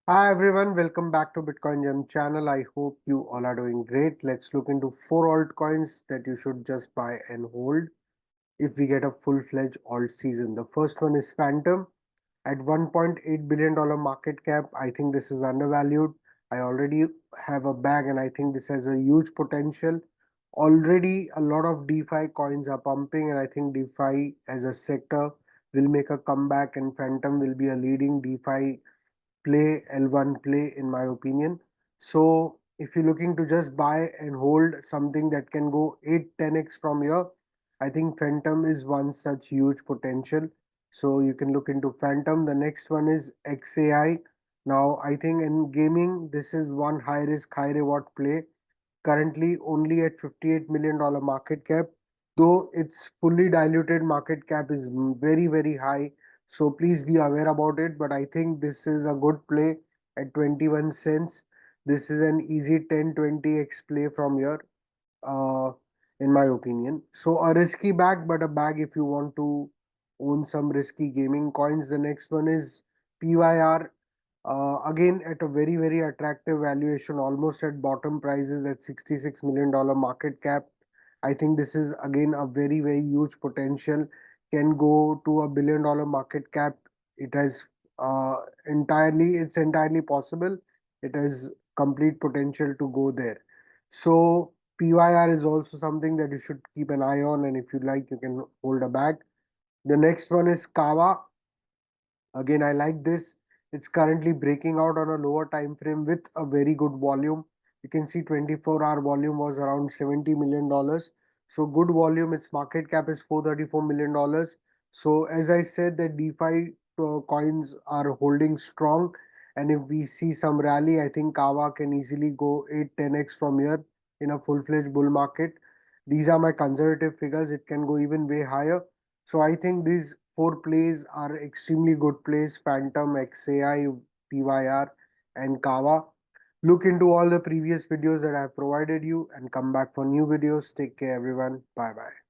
Hi everyone, welcome back to Bitcoingem channel. I hope you all are doing great. Let's look into four altcoins that you should just buy and hold if we get a full-fledged alt season. The first one is Phantom at $1.8 billion market cap. I think this is undervalued. I already have a bag and I think this has a huge potential. Already a lot of DeFi coins are pumping and I think DeFi as a sector will make a comeback and Phantom will be a leading DeFi play, L1 play in my opinion. So if you're looking to just buy and hold something that can go 8-10x from here, I think Phantom is one such huge potential. So you can look into Phantom. The next one is XAI. Now I think in gaming this is one high risk high reward play, currently only at $58 million market cap, though its fully diluted market cap is very high. So please be aware about it. But I think this is a good play at 21 cents. This is an easy 10-20x play from here, uh, in my opinion. So a risky bag, but a bag if you want to own some risky gaming coins. The next one is PYR. Again, at a very attractive valuation, almost at bottom prices at $66 million market cap. I think this is again a very huge potential. Can go to $1 billion market cap. It has it's entirely possible. It has complete potential to go there. So PYR is also something that you should keep an eye on, and if you like, you can hold a bag. The next one is Kava. Again, I like this. It's currently breaking out on a lower time frame with a very good volume. You can see 24-hour volume was around $70 million. So good volume. Its market cap is $434 million. So as I said, the DeFi coins are holding strong. And if we see some rally, I think Kava can easily go 8-10x from here in a full-fledged bull market. These are my conservative figures. It can go even way higher. So I think these four plays are extremely good plays: Phantom, XAI, PYR, and Kava. Look into all the previous videos that I have provided you and come back for new videos. Take care, everyone. Bye bye.